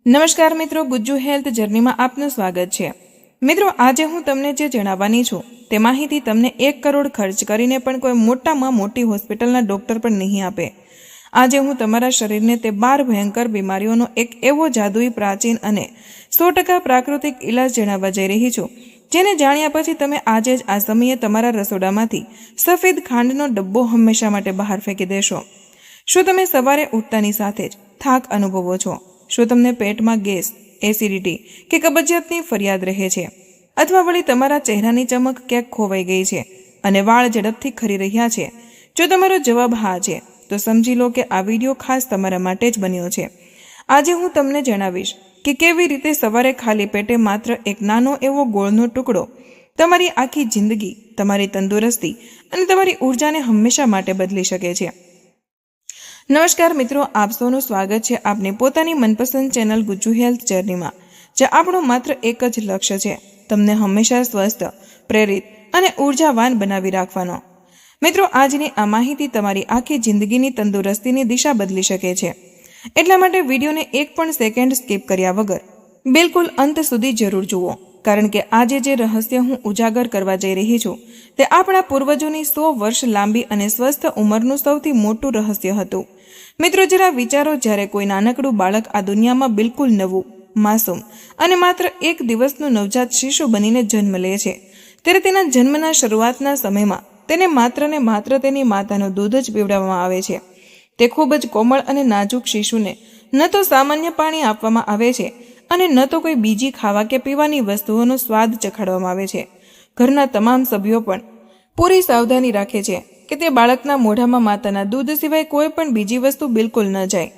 નમસ્કાર મિત્રો, ગુજ્જુ હેલ્થ જર્નીમાં આપનું સ્વાગત છે। મિત્રો, આજે હું તમને જે જણાવવાની છું તે માહિતી તમને 1 કરોડ ખર્ચ કરીને પણ કોઈ મોટામાં મોટી હોસ્પિટલના ડોક્ટર પણ નહીં આપે। આજે હું તમારા શરીરને તે 12 ભયંકર બીમારીઓનો એક એવો જાદુઈ, પ્રાચીન અને 100% પ્રાકૃતિક ઇલાજ જણાવવા જઈ રહી છું, જેને જાણ્યા પછી તમે આજે જ આ સમયે તમારા રસોડામાંથી સફેદ ખાંડનો ડબ્બો હંમેશા માટે બહાર ફેંકી દેશો। શું તમે સવારે ઉઠતાની સાથે જ થાક અનુભવો છો? શું તમને પેટમાં ગેસ, એસિડિટી કે કબજિયાતની ફરિયાદ રહે છે? અથવા વળી તમારા ચહેરાની ચમક ક્યાંક ખોવાઈ ગઈ છે અને વાળ ઝડપથી ખરી રહ્યા છે? જો તમારો જવાબ હા છે તો સમજી લો કે આ વિડીયો ખાસ તમારા માટે જ બન્યો છે। આજે હું તમને જણાવીશ કે કેવી રીતે સવારે ખાલી પેટે માત્ર એક નાનો એવો ગોળનો ટુકડો તમારી આખી જિંદગી, તમારી તંદુરસ્તી અને તમારી ઉર્જાને હંમેશા માટે બદલી શકે છે। નમસ્કાર મિત્રો, આપ સૌનું સ્વાગત છે આપની પોતાની મનપસંદ ચેનલ ગુજ્જુ હેલ્થ જર્નીમાં, જ્યાં આપણું માત્ર એક જ લક્ષ્ય છે તમને હંમેશા સ્વસ્થ, પ્રેરિત અને ઉર્જાવાન બનાવી રાખવાનો। મિત્રો, આજની આ માહિતી તમારી આખી જિંદગીની તંદુરસ્તીની દિશા બદલી શકે છે, એટલા માટે વિડીયોને એક પણ સેકન્ડ સ્કીપ કર્યા વગર બિલકુલ અંત સુધી જરૂર જુઓ, કારણ કે આજે જે રહસ્ય હું ઉજાગર કરવા જઈ રહી છું તે આપણા પૂર્વજોની 100 વર્ષ લાંબી અને સ્વસ્થ ઉંમરનું સૌથી મોટું રહસ્ય હતું। મિત્રો, જરા વિચારો, જ્યારે કોઈ નાનકડું બાળક આ દુનિયામાં બિલકુલ નવું, માસૂમ અને માત્ર 1 દિવસનું નવજાત શિશુ બનીને જન્મ લે છે, ત્યારે તેના જન્મના શરૂઆતના સમયમાં તેને માત્ર ને માત્ર તેની માતાનું દૂધ જ પીવડાવવામાં આવે છે। તે ખૂબ જ કોમળ અને નાજુક શિશુને ન તો સામાન્ય પાણી આપવામાં આવે છે અને ન તો કોઈ બીજી ખાવા કે પીવાની વસ્તુઓનો સ્વાદ ચખાડવામાં આવે છે। ઘરના તમામ સભ્યો પણ પૂરી સાવધાની રાખે છે કે તે બાળકના મોઢામાં માતાના દૂધ સિવાય કોઈ પણ બીજી વસ્તુ બિલકુલ ન જાય।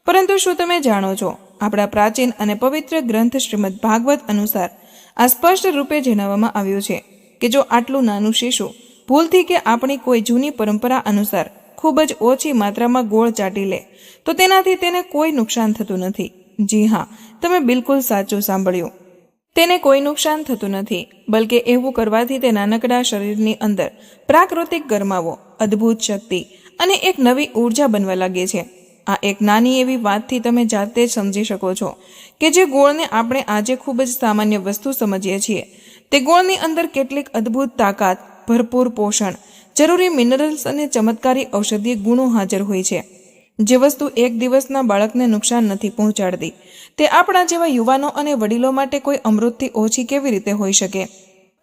પરંતુ શું તમે જાણો છો, આપણા પ્રાચીન અને પવિત્ર ગ્રંથ શ્રીમદ ભાગવત અનુસાર આ સ્પષ્ટ રૂપે જણાવવામાં આવ્યું છે કે જો આટલું નાનું શિશુ ભૂલથી કે આપણી કોઈ જૂની પરંપરા અનુસાર ખૂબ જ ઓછી માત્રામાં ગોળ ચાટી લે તો તેનાથી તેને કોઈ નુકસાન થતું નથી। જી હા, તમે બિલકુલ સાચું સાંભળ્યું, તેને કોઈ નુકસાન થતું નથી, બલકે એવું કરવાથી તે નાનકડા શરીરની અંદર પ્રાકૃતિક ગરમાવો, અદ્ભુત શક્તિ અને એક નવી ઉર્જા બનવા લાગે છે। આ એક નાની એવી વાતથી તમે જાતે જ સમજી શકો છો કે જે ગોળને આપણે આજે ખૂબ જ સામાન્ય વસ્તુ સમજીએ છીએ, તે ગોળની અંદર કેટલીક અદ્ભુત તાકાત, ભરપૂર પોષણ, જરૂરી મિનરલ્સ અને ચમત્કારી ઔષધીય ગુણો હાજર હોય છે। જે વસ્તુ 1 દિવસના બાળકને નુકસાન નથી પહોંચાડતી, તે આપણા જેવા યુવાનો અને વડીલો માટે કોઈ અમૃતથી ઓછી કેવી રીતે હોઈ શકે?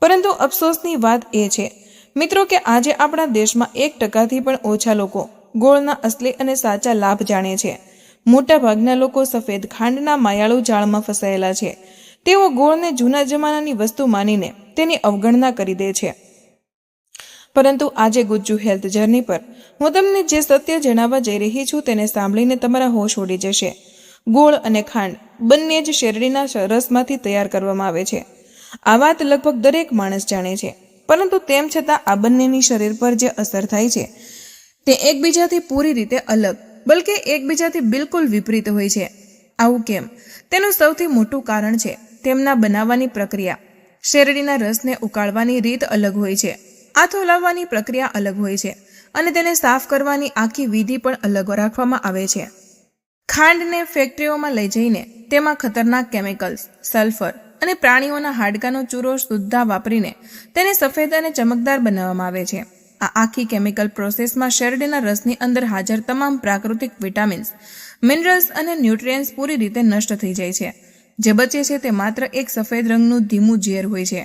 પરંતુ અફસોસની વાત એ છે મિત્રો કે આજે આપણા દેશમાં 1% પણ ઓછા લોકો ગોળના અસલી અને સાચા લાભ જાણે છે। મોટા ભાગના લોકો સફેદ ખાંડના માયાળુ જાળમાં ફસાયેલા છે। તેઓ ગોળને જૂના જમાનાની વસ્તુ માનીને તેની અવગણના કરી દે છે। પરંતુ આજે ગુજ્જુ હેલ્થ જર્ની પર હું તમને જે સત્ય જણાવવા જઈ રહી છું તેને સાંભળીને તમારા હોશ ઉડી જશે। ગોળ અને ખાંડ બંને જ શેરડીના રસમાંથી તૈયાર કરવામાં આવે છે। આ વાત લગભગ દરેક માણસ જાણે છે, પરંતુ તેમ છતાં આ બંનેની શરીર પર જે અસર થાય છે તે એકબીજાથી પૂરી રીતે અલગ, બલકે એકબીજાથી બિલકુલ વિપરીત હોય છે। આવું કેમ? તેનું સૌથી મોટું કારણ છે તેમના બનાવવાની પ્રક્રિયા। શેરડીના રસને ઉકાળવાની રીત અલગ હોય છે, આથો લાવવાની પ્રક્રિયા અલગ હોય છે અને તેને સાફ કરવાની આખી વિધિ પણ અલગ રાખવામાં આવે છે। ખાંડને ફેક્ટરીઓમાં લઈ જઈને તેમાં ખતરનાક કેમિકલ્સ, સલ્ફર અને પ્રાણીઓના હાડકાનો ચૂરો સુદ્ધા વાપરીને તેને સફેદ અને ચમકદાર બનાવવામાં આવે છે। આ આખી કેમિકલ પ્રોસેસમાં શેરડીના રસની અંદર હાજર તમામ પ્રાકૃતિક વિટામિન્સ, મિનરલ્સ અને ન્યુટ્રિયન્ટ્સ પૂરી રીતે નષ્ટ થઈ જાય છે। જે બચે છે તે માત્ર એક સફેદ રંગનું ધીમું ઝેર હોય છે।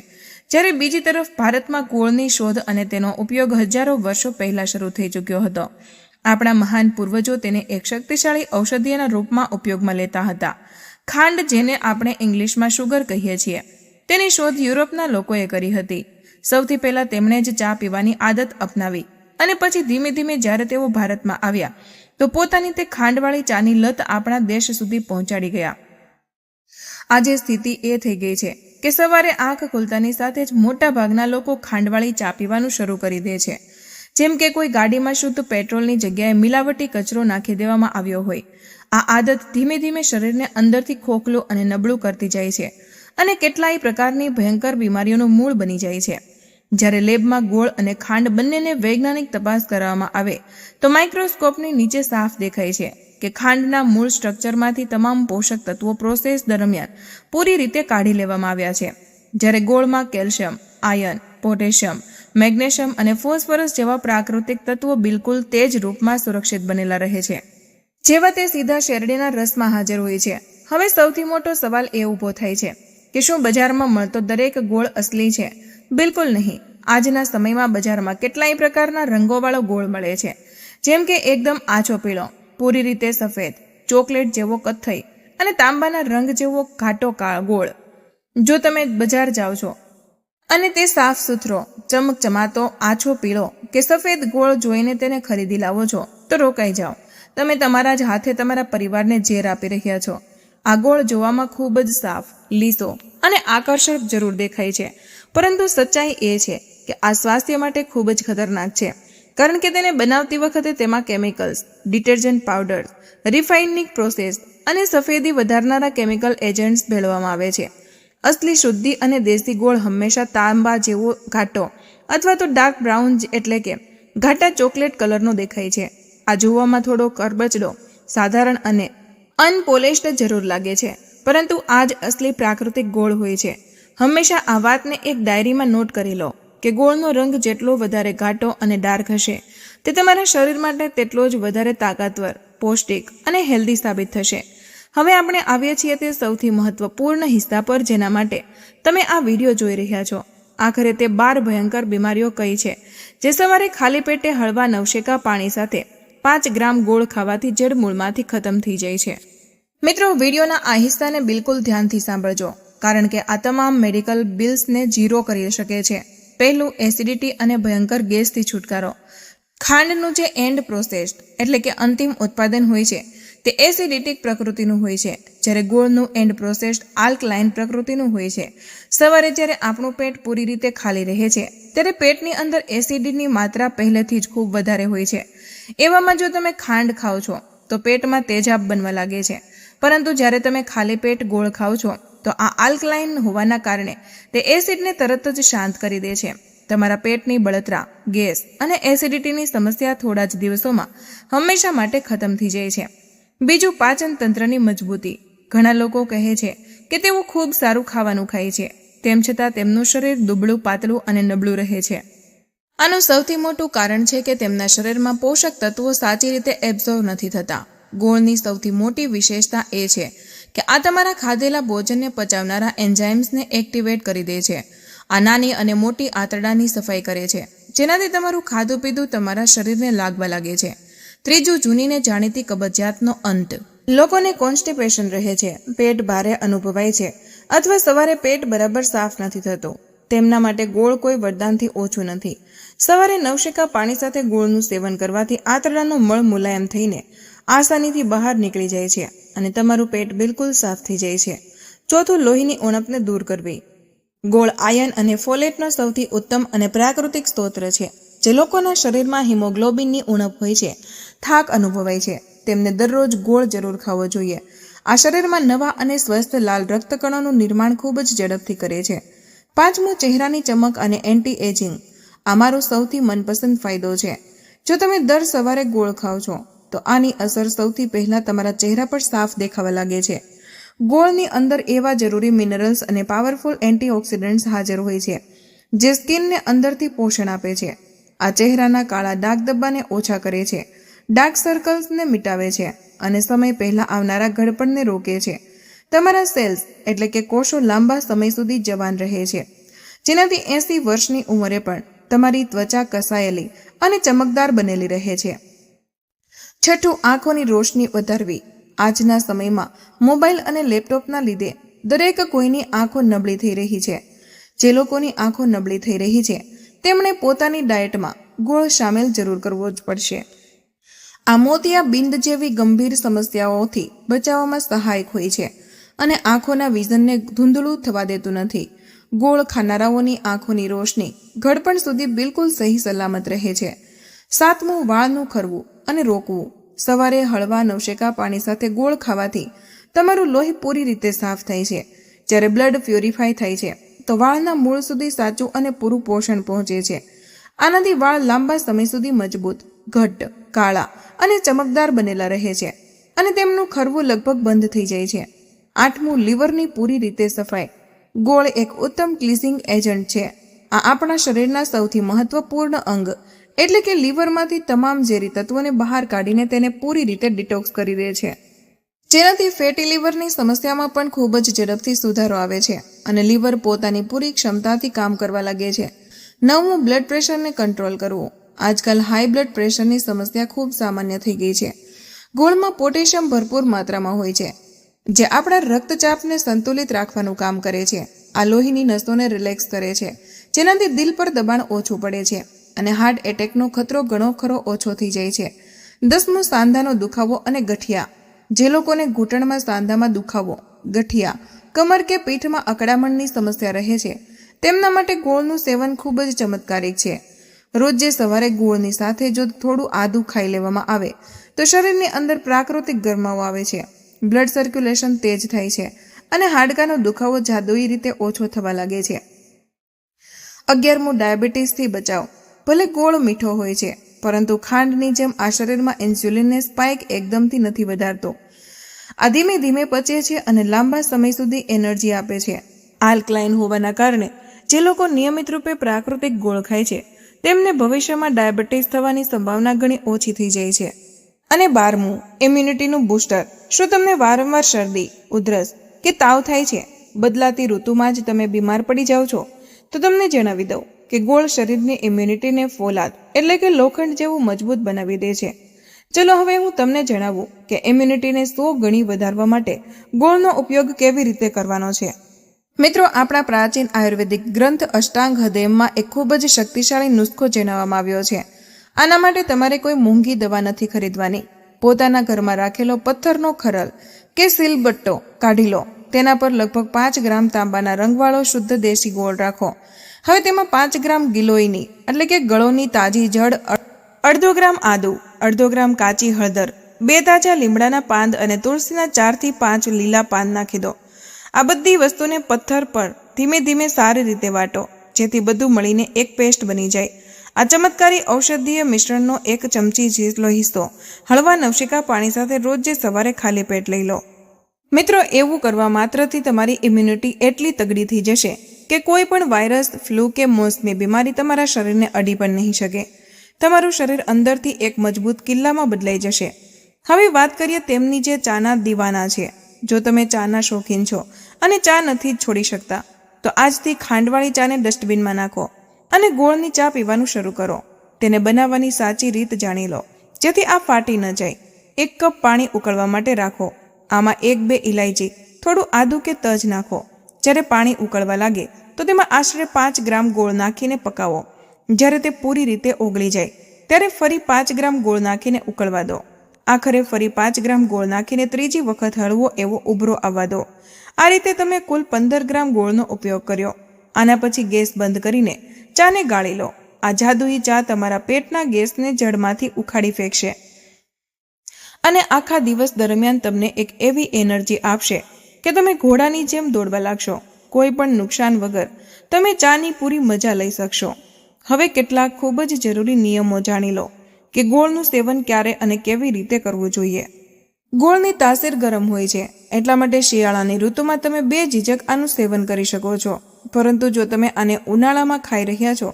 જ્યારે બીજી તરફ ભારતમાં ગોળની શોધ અને તેનો ઉપયોગ હજારો વર્ષો પહેલા શરૂ થઈ ચૂક્યો હતો। આપણા મહાન પૂર્વજો તેને એક શક્તિશાળી ઔષધિના રૂપમાં ઉપયોગમાં લેતા હતા। ખાંડ, જેને આપણે ઇંગ્લિશમાં શુગર કહીએ છીએ, તેની શોધ યુરોપના લોકોએ કરી હતી। સૌથી પહેલા તેમણે જ ચા પીવાની આદત અપનાવી અને પછી ધીમે ધીમે જ્યારે તેઓ ભારતમાં આવ્યા તો પોતાની તે ખાંડવાળી ચાની લત આપણા દેશ સુધી પહોંચાડી ગયા। આજે સ્થિતિ એ થઈ ગઈ છે કે સવારે આંખ ખુલતાની સાથે જ મોટા ભાગના લોકો ખાંડવાળી ચા પીવાનું શરૂ કરી દે છે, જેમ કે કોઈ ગાડીમાં શુદ્ધ પેટ્રોલની જગ્યાએ મિલાવટી કચરો નાખી દેવામાં આવ્યો હોય। આ આદત ધીમે ધીમે શરીરને અંદરથી ખોખલું અને નબળું કરતી જાય છે અને કેટલાય પ્રકારની ભયંકર બીમારીઓનું મૂળ બની જાય છે। જ્યારે લેબમાં ગોળ અને ખાંડ બંનેને વૈજ્ઞાનિક તપાસ કરવામાં આવે તો માઇક્રોસ્કોપની નીચે સાફ દેખાય છે કે ખાંડના મૂળ સ્ટ્રક્ચરમાંથી તમામ પોષક તત્વો પ્રોસેસ દરમિયાન પૂરી રીતે કાઢી લેવામાં આવ્યા છે, જ્યારે ગોળમાં કેલ્શિયમ, આયર્ન, પોટેશિયમ, મેગ્નેશિયમ અને ફોસ્ફરસ જેવા પ્રાકૃતિક તત્વો બિલકુલ તે જ રૂપમાં સુરક્ષિત બનેલા રહે છે, જેવા તે સીધા શેરડીના રસમાં હાજર હોય છે. હવે સૌથી મોટો સવાલ એ ઊભો થાય છે કે શું બજારમાં મળતો દરેક ગોળ અસલી છે? બિલકુલ નહીં. આજના સમયમાં બજારમાં કેટલાય પ્રકારના રંગોવાળો ગોળ મળે છે, જેમ કે એકદમ આછો પીળો, પૂરી રીતે સફેદ, ચોકલેટ જેવો કથ્થઈ અને તાંબાના રંગ જેવો ઘાટો ગોળ. જો તમે બજાર જાઓ છો અને તે સાફ સુથરો, ચમકચમાતો આછો પીળો કે સફેદ ગોળ જોઈને તેને ખરીદી લાવો છો તો રોકાઈ જાઓ. તમે તમારા જ હાથે તમારા પરિવારને ઝેર આપી રહ્યા છો. આ ગોળ જોવામાં ખૂબ જ સાફ, લીસો અને આકર્ષક જરૂર દેખાય છે, પરંતુ સચ્ચાઈ એ છે કે આ સ્વાસ્થ્ય માટે ખૂબ જ ખતરનાક છે, કારણ કે તેને બનાવતી વખતે તેમાં chemicals, detergent powder, refining process અને સફેદી વધારનારા કેમિકલ એજન્ટ્સ ભેળવવામાં આવે છે. અસલી શુદ્ધિ અને દેશી ગોળ હંમેશા તાંબા જેવો ઘાટો અથવા તો ડાર્ક બ્રાઉન એટલે કે ઘાટા ચોકલેટ કલરનો દેખાય છે. આ જોવામાં થોડો કરબચડો, સાધારણ અને અનપોલિશ્ડ જરૂર લાગે છે, પરંતુ આ જ અસલી પ્રાકૃતિક ગોળ હોય છે. હંમેશા આ વાતને એક ડાયરીમાં નોટ કરી લો કે ગોળનો રંગ જેટલો વધારે ઘાટો અને ડાર્ક હશે, તે તમારા શરીર માટે તેટલો જ વધારે તાકાતવર, પૌષ્ટિક અને હેલ્ધી સાબિત થશે. હવે આપણે આવીએ છીએ તે સૌથી મહત્વપૂર્ણ હિસ્સા પર, જેના માટે તમે આ વિડીયો જોઈ રહ્યા છો. આખરે તે 12 ભયંકર બીમારીઓ કઈ છે જે સવારે ખાલી પેટે હળવા નવશેકા પાણી સાથે 5 ગ્રામ ગોળ ખાવાથી જડમૂળમાંથી ખતમ થઈ જાય છે. મિત્રો, વિડીયોના આ હિસ્સાને બિલકુલ ધ્યાનથી સાંભળજો, કારણ કે આ તમામ મેડિકલ બિલ્સને ઝીરો કરી શકે છે. પહેલું, એસિડિટી અને ભયંકર ગેસથી છુટકારો. ખાંડનું જે એન્ડ પ્રોસેસ્ડ એટલે કે અંતિમ ઉત્પાદન હોય છે તે એસિડિટિક પ્રકૃતિનું હોય છે, જ્યારે ગોળનું એન્ડ પ્રોસેસ્ડ આલ્કલાઇન પ્રકૃતિનું હોય છે. સવારે જ્યારે આપણું પેટ પૂરી રીતે ખાલી રહે છે ત્યારે પેટની અંદર એસિડની માત્રા પહેલેથી જ ખૂબ વધારે હોય છે. એવામાં જો તમે ખાંડ ખાઓ છો તો પેટમાં તેજાબ બનવા લાગે છે, પરંતુ જ્યારે તમે ખાલી પેટ ગોળ ખાઓ છો તો આ આલ્કલાઇન હોવાના કારણે તે એસિડને તરત જ શાંત કરી દે છે. તમારા પેટની બળતરા, ગેસ અને એસિડિટીની સમસ્યા થોડા જ દિવસોમાં હંમેશા માટે ખતમ થઈ જાય છે. બીજું, પાચન તંત્રની મજબૂતી. ઘણા લોકો કહે છે કે તેઓ ખૂબ સારું ખાવાનું ખાય છે, તેમ છતાં તેમનું શરીર દુબળું, પાતળું અને નબળું રહે છે. આનું સૌથી મોટું કારણ છે કે તેમના શરીરમાં પોષક તત્વો સાચી રીતે એબ્ઝોર્વ નથી થતા. ગોળની સૌથી મોટી વિશેષતા એ છે કે આ તમારા ખાધેલા ભોજનને પચાવનારા એન્ઝાઇમ્સને એક્ટિવેટ કરી દે છે. આ નાની અને મોટી આંતરડાની સફાઈ કરે છે, જેનાથી તમારું ખાધું પીધું તમારા શરીરને લાગવા લાગે છે. ત્રીજું, જૂનીને જાણીતી કબજિયાતનો અંત. લોકોને કોન્સ્ટિપેશન રહે છે, પેટ ભારે અનુભવાય છે અથવા સવારે પેટ બરાબર સાફ નથી થતું. તેમના માટે ગોળ કોઈ વરદાનથી ઓછું નથી. સવારે નવશેકા પાણી સાથે ગોળનું સેવન કરવાથી આંતરડાનો મળ મુલાયમ થઈને આસાનીથી બહાર નીકળી જાય છે અને તમારું પેટ બિલકુલ સાફ થઈ જાય છે. ચોથું, લોહીની ઉણપને દૂર કરવી. ગોળ આયર્ન અને ફોલેટનો સૌથી ઉત્તમ અને પ્રાકૃતિક સ્ત્રોત છે. જે લોકોના શરીરમાં હિમોગ્લોબિનની ઉણપ હોય છે, થાક અનુભવાય છે, તેમને દરરોજ ગોળ જરૂર ખાવો જોઈએ. આ શરીરમાં નવા અને સ્વસ્થ લાલ રક્તકણોનું નિર્માણ ખૂબ જ ઝડપથી કરે છે. પાંચમું, ચહેરાની ચમક અને એન્ટી એજિંગ. આ મારો સૌથી મનપસંદ ફાયદો છે. જો તમે દર સવારે ગોળ ખાઓ છો તો આની અસર સૌથી પહેલા તમારા ચહેરા પર સાફ દેખાવા લાગે છે. ગોળની અંદર એવા જરૂરી મિનરલ્સ અને પાવરફુલ એન્ટીઓક્સિડન્ટ્સ હાજર હોય છે જે સ્કિનને અંદરથી પોષણ આપે છે. આ ચહેરાના કાળા ડાઘ ધબ્બાને ઓછા કરે છે, ડાર્ક સર્કલ્સને મિટાવે છે અને સમય પહેલા આવનારા ઘડપણને રોકે છે. તમારા સેલ્સ એટલે કે કોષો લાંબા સમય સુધી જવાન રહે છે, જેનાથી 80 વર્ષની ઉંમરે પણ તમારી ત્વચા કસાયેલી અને ચમકદાર બનેલી રહે છે. છઠ્ઠું, આંખોની રોશની વધારવી. આજના સમયમાં મોબાઈલ અને લેપટોપના લીધે દરેક કોઈની આંખો નબળી થઈ રહી છે. જે લોકોની આંખો નબળી થઈ રહી છે તેમણે પોતાની ડાયટમાં ગોળ સામેલ જરૂર કરવો જ પડશે. આ મોતિયાબિંદ જેવી ગંભીર સમસ્યાઓથી બચાવવામાં સહાયક હોય છે અને આંખોના વિઝનને ધૂંધળું થવા દેતું નથી. ગોળ ખાનારાઓની આંખોની રોશની ઘડપણ સુધી બિલકુલ સહી સલામત રહે છે. સાતમું, વાળનું ખરવું અને રોકવું. સવારે હળવા નવશેકા પાણી સાથે ગોળ ખાવાથી તમારું લોહી પૂરી રીતે સાફ થાય છે. જ્યારે બ્લડ પ્યોરિફાય થાય છે તો વાળના મૂળ સુધી સાચું અને પૂરું પોષણ પહોંચે છે. આનાથી વાળ લાંબા સમય સુધી મજબૂત, ઘટ્ટ, કાળા અને ચમકદાર બનેલા રહે છે. અને તેમનું ખરવું લગભગ બંધ થઈ જાય છે. 8મું, લીવરની પૂરી રીતે સફાઈ. ગોળ એક ઉત્તમ ક્લીઝિંગ એજન્ટ છે. આ આપણા શરીરના સૌથી મહત્વપૂર્ણ અંગ એટલે કે લીવરમાંથી તમામ ઝેરી તત્વોને બહાર કાઢીને તેને પૂરી રીતે ડિટોક્સ કરી દે છે, જેનાથી ફેટી લીવરની સમસ્યામાં પણ ખૂબ જ ઝડપથી સુધારો આવે છે અને લીવર પોતાની પૂરી ક્ષમતાથી કામ કરવા લાગે છે. 9મું, બ્લડ પ્રેશરને કંટ્રોલ કરવું. આજકાલ હાઈ બ્લડ પ્રેશરની સમસ્યા ખૂબ સામાન્ય થઈ ગઈ છે. ગોળમાં પોટેશિયમ ભરપૂર માત્રામાં હોય છે, જે આપણા રક્તચાપને સંતુલિત રાખવાનું કામ કરે છે. આ લોહીની નસોને રિલેક્સ કરે છે, જેનાથી દિલ પર દબાણ ઓછું પડે છે અને હાર્ટ એટેકનો ખતરો ઘણો ખરો ઓછો થઈ જાય છે. 10મું, સાંધાનો દુખાવો અને ગઠિયા. જે લોકોને ઘૂંટણમાં, સાંધામાં દુખાવો, ગઠિયા, કમર કે પીઠમાં અકળામણની સમસ્યા રહે છે, તેમના માટે ગોળનું સેવન ખૂબ જ ચમત્કારિક છે. રોજ સવારે ગોળની સાથે જો થોડું આદું ખાઈ લેવામાં આવે તો શરીરની અંદર પ્રાકૃતિક ગરમાવો આવે છે, બ્લડ સર્ક્યુલેશન તેજ થાય છે અને હાડકાનો દુખાવો જાદુઈ રીતે ઓછો થવા લાગે છે. 11મું, ડાયાબિટીસથી બચાવ. ભલે ગોળ મીઠો હોય છે, પરંતુ ખાંડની જેમ આ શરીરમાં ઇન્સ્યુલિનને સ્પાઇક એકદમથી નથી વધારતો. આ ધીમે ધીમે પચે છે અને લાંબા સમય સુધી એનર્જી આપે છે. આલ્કલાઇન હોવાના કારણે જે લોકો નિયમિત રૂપે પ્રાકૃતિક ગોળ ખાય છે તેમને ભવિષ્યમાં ડાયાબિટીસ થવાની સંભાવના ઘણી ઓછી થઈ જાય છે. અને 12મું, ઇમ્યુનિટીનું બૂસ્ટર. શું તમને વારંવાર શરદી, ઉધરસ કે તાવ થાય છે? બદલાતી ઋતુમાં જ તમે બીમાર પડી જાઓ છો? તો તમને જણાવી દઉં કે ગોળ શરીરની ઇમ્યુનિટીને ફોલાદ એટલે કે લોખંડ જેવું મજબૂત બનાવી દે છે. ચલો હવે હું તમને જણાવું કે ઇમ્યુનિટીને 100 ગણી વધારવા માટે ગોળનો ઉપયોગ કેવી રીતે કરવાનો છે. મિત્રો, આપણા પ્રાચીન આયુર્વેદિક ગ્રંથ અષ્ટાંગ હૃદયમાં એક ખૂબ જ શક્તિશાળી નુસ્ખો જણાવવામાં આવ્યો છે. આના માટે તમારે કોઈ મોંઘી દવા નથી ખરીદવાની. પોતાના ઘરમાં રાખેલો પથ્થરનો ખરલ કે સિલબટ્ટો કાઢી લો. તેના પર લગભગ 5 ગ્રામ તાંબાના રંગવાળો શુદ્ધ દેશી ગોળ રાખો. હવે તેમાં 5 ગ્રામ ગિલોઈની એટલે કે ગળોની તાજી જડ, 1/2 ગ્રામ આદુ, 1/2 ગ્રામ કાચી હળદર, 2 તાજા લીમડાના પાન અને તુલસીના 4 થી 5 લીલા પાન નાખી દો. આ બધી વસ્તુને પથ્થર પર ધીમે ધીમે સારી રીતે વાટો, જેથી બધું મળીને એક પેસ્ટ બની જાય. આ ચમત્કારી ઔષધીય મિશ્રણનો 1 ચમચી જેટલો હિસ્સો હળવા નવશેકા પાણી સાથે રોજ સવારે ખાલી પેટ લઈ લો. મિત્રો, એવું કરવા માત્રથી તમારી ઇમ્યુનિટી એટલી તગડી થઈ જશે કે કોઈ પણ વાયરસ, ફ્લૂ કે મોસમી બીમારી તમારા શરીરને અડી પણ નહીં શકે. તમારું શરીર અંદરથી એક મજબૂત કિલ્લામાં બદલાઈ જશે. હવે વાત કરીએ તેમની જે ચાના દીવાના છે. જો તમે ચાના શોખીન છો અને ચા નથી છોડી શકતા તો આજથી ખાંડવાળી ચાને ડસ્ટબિનમાં નાખો અને ગોળની ચા પીવાનું શરૂ કરો. તેને બનાવવાની સાચી રીત જાણી લો, જેથી આ ફાટી ન જાય. 1 કપ પાણી ઉકળવા માટે રાખો. આમાં 1-2 ઇલાયચી, થોડું આદુ કે તજ નાખો. જ્યારે પાણી ઉકળવા લાગે તો તેમાં આશરે 5 ગ્રામ ગોળ નાખીને પકાવો. જ્યારે તે પૂરી રીતે ઓગળી જાય ત્યારે ફરી 5 ગ્રામ ગોળ નાખીને ઉકળવા દો. આખરે ફરી 5 ગ્રામ ગોળ નાખીને ત્રીજી વખત હળવો એવો ઉભરો આવવા દો. આ રીતે તમે કુલ 15 ગ્રામ ગોળનો ઉપયોગ કર્યો. આના પછી ગેસ બંધ કરીને ચાને ગાળી લો. આ જાદુઈ ચા તમારા પેટના ગેસને જડમાંથી ઉખાડી ફેંકશે અને આખા દિવસ દરમિયાન તમને એક એવી એનર્જી આપશે કે તમે ઘોડાની જેમ દોડવા લાગશો. કોઈ પણ નુકસાન વગર તમે ચાની પૂરી મજા લઈ શકશો. હવે કેટલાક ખૂબ જ જરૂરી નિયમો જાણી લો કે ગોળનું સેવન ક્યારે અને કેવી રીતે કરવું જોઈએ. ગોળની તાસીર ગરમ હોય છે, એટલા માટે શિયાળાની ઋતુમાં તમે બેઝીઝક આનું સેવન કરી શકો છો. પરંતુ જો તમે આને ઉનાળામાં ખાઈ રહ્યા છો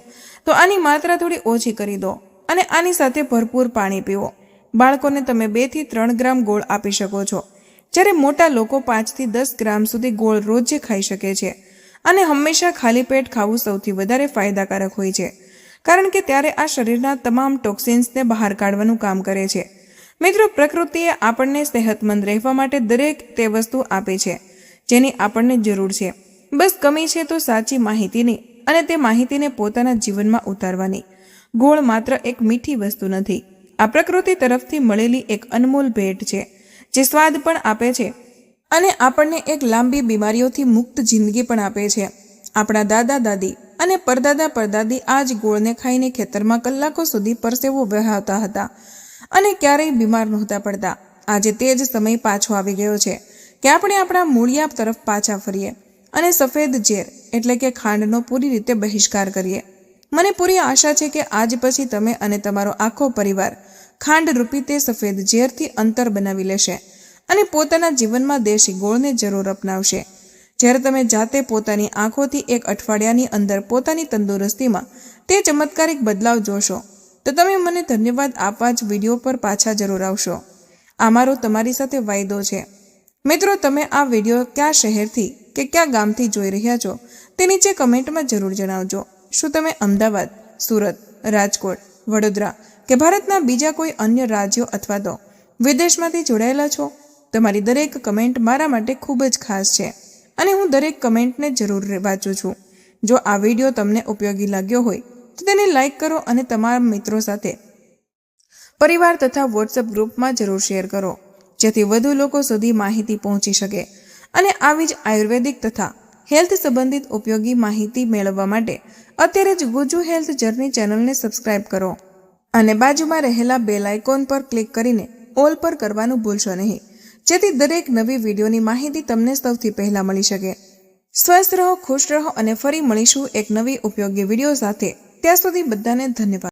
તો આની માત્રા થોડી ઓછી કરી દો અને આની સાથે ભરપૂર પાણી પીવો. બાળકોને તમે 2 થી 3 ગ્રામ ગોળ આપી શકો છો, જ્યારે મોટા લોકો 5 થી 10 ગ્રામ સુધી ગોળ રોજ ખાઈ શકે છે. અને હંમેશા ખાલી પેટ ખાવું સૌથી વધારે ફાયદાકારક હોય છે, કારણ કે ત્યારે આ શરીરના તમામ ટોક્સિન્સને બહાર કાઢવાનું કામ કરે છે. મિત્રો, પ્રકૃતિએ આપણને સેહતમંદ રહેવા માટે દરેક તે વસ્તુ આપી છે જેની આપણને જરૂર છે. બસ કમી છે તો સાચી માહિતીની અને તે માહિતીને પોતાના જીવનમાં ઉતારવાની. ગોળ માત્ર એક મીઠી વસ્તુ નથી, આ પ્રકૃતિ તરફથી મળેલી એક અનમોલ ભેટ છે, જે સ્વાદ પણ આપે છે અને આપણને એક લાંબી બીમારીઓથી મુક્ત જિંદગી પણ આપે છે. આપણા દાદા દાદી અને પરદાદા પરદાદી આ જ ગોળને ખાઈને ખેતરમાં કલાકો સુધી પરસેવો વહાવતા હતા અને ક્યારેય બીમાર નહોતા પડતા. આજે તે જ સમય પાછો આવી ગયો છે કે આપણે આપણા મૂળિયા તરફ પાછા ફરીએ અને સફેદ ઝેર એટલે કે ખાંડનો પૂરી રીતે બહિષ્કાર કરીએ. મને પૂરી આશા છે કે આજ પછી તમે અને તમારો આખો પરિવાર ખાંડ રૂપી તે સફેદ ઝેરથી અંતર બનાવી લેશે અને પોતાના જીવનમાં દેશી ગોળને જરૂર અપનાવશે. જ્યારે તમે જાતે પોતાની આંખોથી એક અઠવાડિયાની અંદર પોતાની તંદુરસ્તીમાં તે ચમત્કારિક બદલાવ જોશો તો તમે મને ધન્યવાદ આપવા જ વિડીયો પર પાછા જરૂર આવશો. આ મારો તમારી સાથે વાયદો છે. મિત્રો, તમે આ વિડીયો કયા શહેરથી કે કયા ગામથી જોઈ રહ્યા છો તે નીચે કમેન્ટમાં જરૂર જણાવજો. શું તમે અમદાવાદ, સુરત, રાજકોટ, વડોદરા કે ભારતના બીજા કોઈ અન્ય રાજ્યો અથવા તો વિદેશમાંથી જોડાયેલા છો? તમારી દરેક કમેન્ટ મારા માટે ખૂબ જ ખાસ છે અને હું દરેક કમેન્ટને જરૂર વાંચું છું. જો આ વિડીયો તમને ઉપયોગી લાગ્યો હોય તો તેને લાઈક કરો અને તમારા મિત્રો સાથે, પરિવાર તથા વોટ્સએપ ગ્રુપમાં જરૂર શેર કરો, જેથી વધુ લોકો સુધી માહિતી પહોંચી શકે. અને આવી જ આયુર્વેદિક તથા હેલ્થ સંબંધિત ઉપયોગી માહિતી મેળવવા માટે અત્યારે જ ગુજુ હેલ્થ જર્ની ચેનલને સબસ્ક્રાઇબ કરો અને બાજુમાં રહેલા બેલ આઇકોન પર ક્લિક કરીને ઓલ પર કરવાનું ભૂલશો નહીં, જેથી દરેક નવી વિડીયોની માહિતી તમને સૌથી પહેલા મળી શકે. સ્વસ્થ રહો, ખુશ રહો અને ફરી મળીશું એક નવી ઉપયોગી વિડીયો સાથે. ત્યાં સુધી બધાને ધન્યવાદ.